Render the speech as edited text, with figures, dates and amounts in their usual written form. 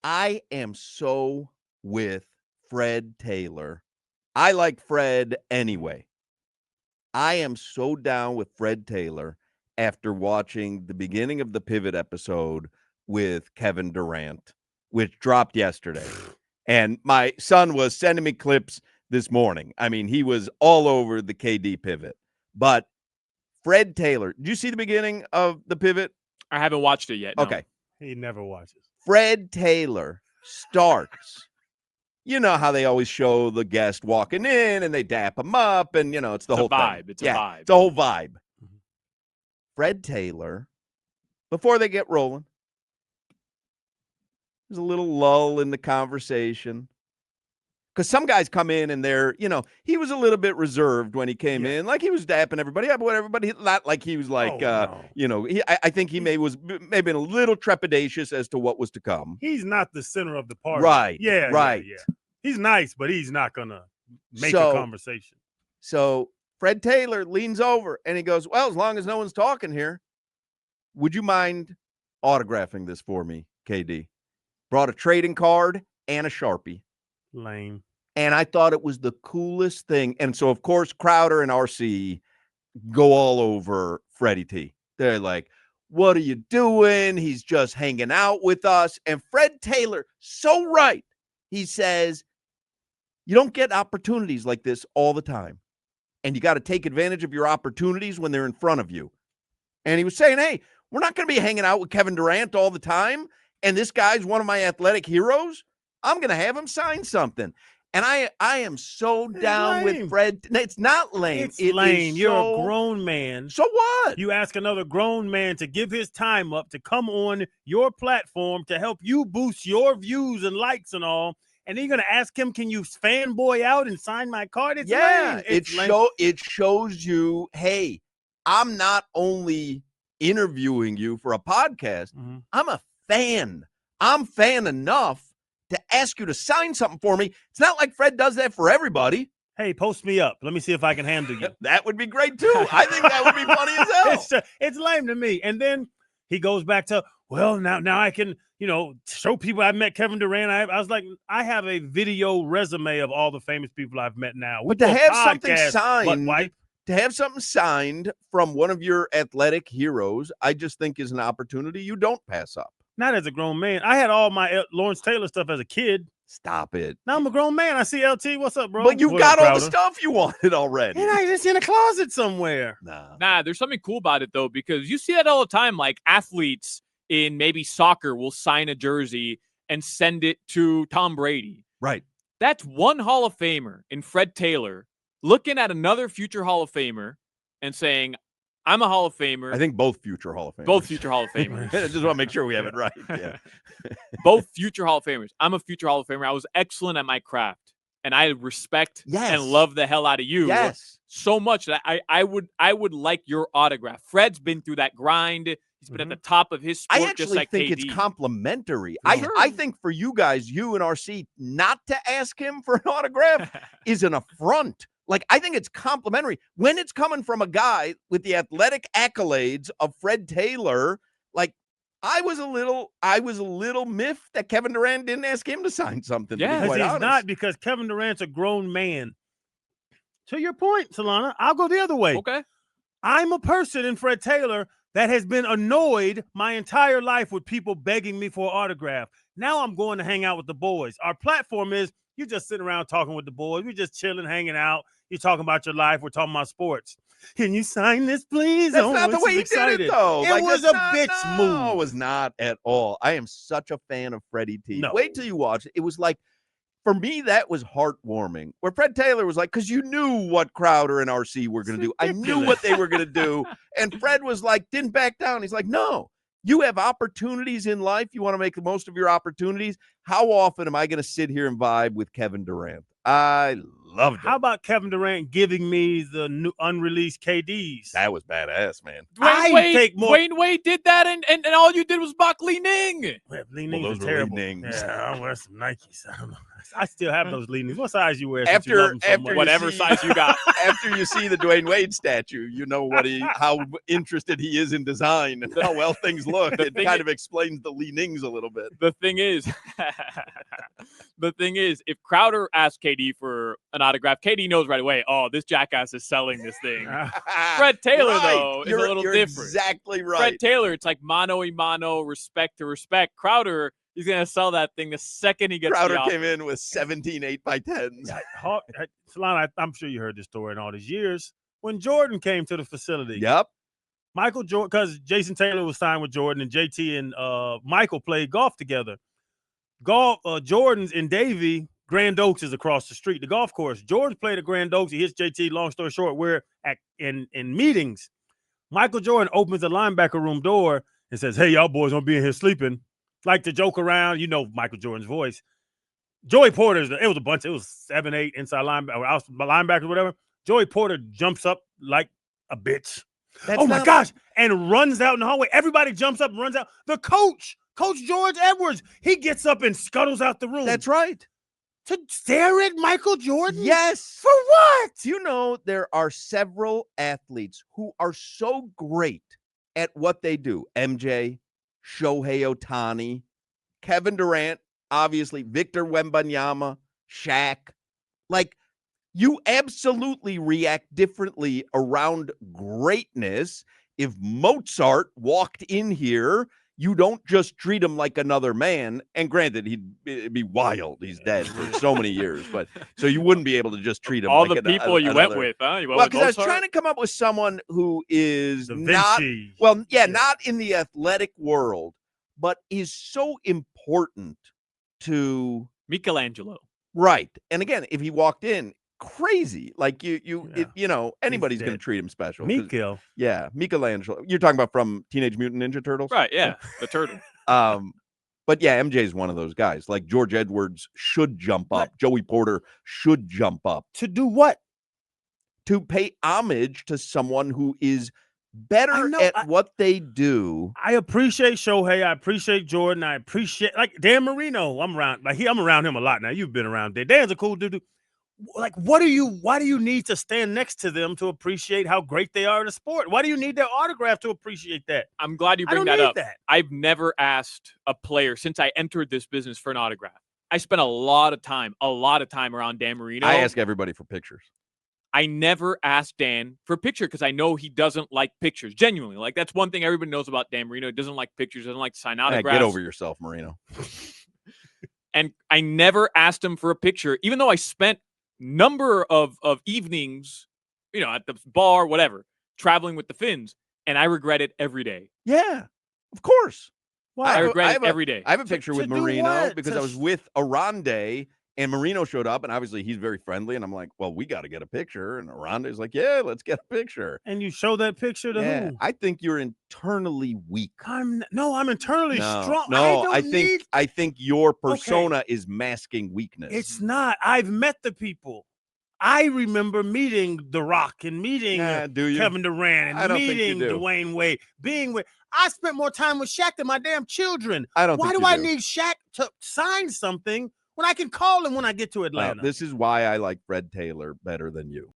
I am so with Fred Taylor. I like Fred anyway. I am so down with Fred Taylor after watching the beginning of the Pivot episode with Kevin Durant, which dropped yesterday. And my son was sending me clips this morning. I mean, he was all over the KD Pivot. But Fred Taylor, did you see the beginning of the Pivot? I haven't watched it yet. No. Okay. He never watches. Fred Taylor starts. You know how they always show the guest walking in and they dap him up and, it's the whole vibe. thing. It's a vibe. It's a whole vibe. Mm-hmm. Fred Taylor, before they get rolling, there's a little lull in the conversation. Because some guys come in and they're, he was a little bit reserved when he came in. Like he was dapping everybody up, everybody, not like he was like, I think he was maybe a little trepidatious as to what was to come. He's not the center of the party. Right. Yeah. Right. Yeah. He's nice, but he's not going to make a conversation. So Fred Taylor leans over and he goes, well, as long as no one's talking here, would you mind autographing this for me, KD? Brought a trading card and a Sharpie. Lame. And I thought it was the coolest thing. And so, of course, Crowder and RC go all over Freddie T. They're like, what are you doing? He's just hanging out with us. And Fred Taylor, so right. He says, you don't get opportunities like this all the time. And you got to take advantage of your opportunities when they're in front of you. And he was saying, hey, we're not going to be hanging out with Kevin Durant all the time. And this guy's one of my athletic heroes. I'm going to have him sign something. And I am so down with Fred. It's not lame. It's lame. You're a grown man. So what? You ask another grown man to give his time up to come on your platform to help you boost your views and likes and all. And then you're going to ask him, can you fanboy out and sign my card? It's lame. It shows you, hey, I'm not only interviewing you for a podcast. Mm-hmm. I'm a fan. I'm fan enough to ask you to sign something for me. It's not like Fred does that for everybody. Hey, post me up. Let me see if I can handle you. That would be great, too. I think that would be funny as hell. It's lame to me. And then he goes back to, well, now I can, show people I met Kevin Durant. I was like, I have a video resume of all the famous people I've met now. But to have something signed, from one of your athletic heroes, I just think is an opportunity you don't pass up. Not as a grown man. I had all my Lawrence Taylor stuff as a kid. Stop it. Now I'm a grown man. I see LT. What's up, bro? But you got all the stuff you wanted already. And it's in a closet somewhere. Nah, there's something cool about it, though, because you see that all the time. Like athletes in maybe soccer will sign a jersey and send it to Tom Brady. Right. That's one Hall of Famer in Fred Taylor looking at another future Hall of Famer and saying, I'm a Hall of Famer. I think both future Hall of Famers. Both future Hall of Famers. I just want to make sure we have it right. Yeah. Both future Hall of Famers. I'm a future Hall of Famer. I was excellent at my craft, and I respect and love the hell out of you so much that I would like your autograph. Fred's been through that grind. He's been at the top of his sport. I actually just like think KD. It's complimentary. Sure. I think for you guys, you and RC, not to ask him for an autograph is an affront. Like, I think it's complimentary when it's coming from a guy with the athletic accolades of Fred Taylor. Like, I was a little miffed that Kevin Durant didn't ask him to sign something. Yeah, because Kevin Durant's a grown man. To your point, Solana, I'll go the other way. Okay. I'm a person in Fred Taylor that has been annoyed my entire life with people begging me for an autograph. Now I'm going to hang out with the boys. Our platform is you just sitting around talking with the boys. We're just chilling, hanging out. You're talking about your life. We're talking about sports. Can you sign this, please? That's not the way he did it, though. It was a bitch move. No, it was not at all. I am such a fan of Freddie T. No. Wait till you watch it. It was like, for me, that was heartwarming. Where Fred Taylor was like, because you knew what Crowder and RC were going to do. I knew what they were going to do. And Fred was like, didn't back down. He's like, no. You have opportunities in life. You want to make the most of your opportunities. How often am I going to sit here and vibe with Kevin Durant? I loved it. How about Kevin Durant giving me the new unreleased KDs? That was badass, man. Dwayne Wade did that, and all you did was mock Li Ning. Li Ning was terrible. Yeah, I'll wear some Nikes. I don't know. I still have those leanings. What size you wear? Since you love them so much? Whatever size you got. After you see the Dwayne Wade statue, you know how interested he is in design and how well things look. It kind of explains the leanings a little bit. The thing is, if Crowder asked KD for an autograph, KD knows right away, oh, this jackass is selling this thing. Fred Taylor, though, is a little different. Exactly right. Fred Taylor, it's like mano y mano, respect to respect. Crowder, he's going to sell that thing the second he gets Crowder the offer. came in with 17 8x10s. Solana, I'm sure you heard this story in all these years. When Jordan came to the facility. Yep. Michael Jordan, because Jason Taylor was signed with Jordan, and JT and Michael played golf together. Jordan's in Davie, Grand Oaks is across the street, the golf course. Jordan played at Grand Oaks. He hits JT, long story short, we're in meetings. Michael Jordan opens the linebacker room door and says, hey, y'all boys don't be in here sleeping. Like to joke around, you know Michael Jordan's voice. Joey Porter's, it was a bunch, it was 7, 8 inside linebackers, whatever. Joey Porter jumps up like a bitch. Oh my gosh, and runs out in the hallway. Everybody jumps up and runs out. The Coach George Edwards, he gets up and scuttles out the room. That's right. To stare at Michael Jordan? Yes. For what? You know, there are several athletes who are so great at what they do. MJ, Shohei Ohtani, Kevin Durant, obviously, Victor Wembanyama, Shaq. Like, you absolutely react differently around greatness. If Mozart walked in here, you don't just treat him like another man. And granted, it'd be wild. He's dead for so many years. But so you wouldn't be able to just treat him all like the people you went with, huh? Well, because I was trying to come up with someone who is not in the athletic world, but is so important to Michelangelo. Right. And again, if he walked in, crazy. Like anybody's going to treat him special. Michelangelo. You're talking about from Teenage Mutant Ninja Turtles? Right, yeah, the turtle. But yeah, MJ is one of those guys. Like George Edwards should jump up. Joey Porter should jump up. To do what? To pay homage to someone who is better at what they do. I appreciate Shohei. I appreciate Jordan. I appreciate Dan Marino. I'm around him a lot now. You've been around there. Dan's a cool dude. Like, why do you need to stand next to them to appreciate how great they are in the sport? Why do you need their autograph to appreciate that? I'm glad you bring that up. I've never asked a player since I entered this business for an autograph. I spent a lot of time around Dan Marino. I ask everybody for pictures. I never asked Dan for a picture because I know he doesn't like pictures. Genuinely. Like, that's one thing everybody knows about Dan Marino. He doesn't like pictures, doesn't like to sign autographs. Get over yourself, Marino. And I never asked him for a picture, even though I spent number of evenings, at the bar, whatever, traveling with the Finns, and I regret it every day. Yeah, of course. Well, I regret it every day. I have a picture with Marino because I was with Arande, and Marino showed up, and obviously he's very friendly, and I'm like, well, we got to get a picture, and Arande's like, yeah, let's get a picture. And you show that picture to who? I think you're internally weak. I'm internally strong. No, I think your persona is masking weakness. It's not. I've met the people. I remember meeting The Rock and meeting Kevin Durant and meeting Dwayne Wade. I spent more time with Shaq than my damn children. Why do I need Shaq to sign something when I can call him when I get to Atlanta? This is why I like Fred Taylor better than you.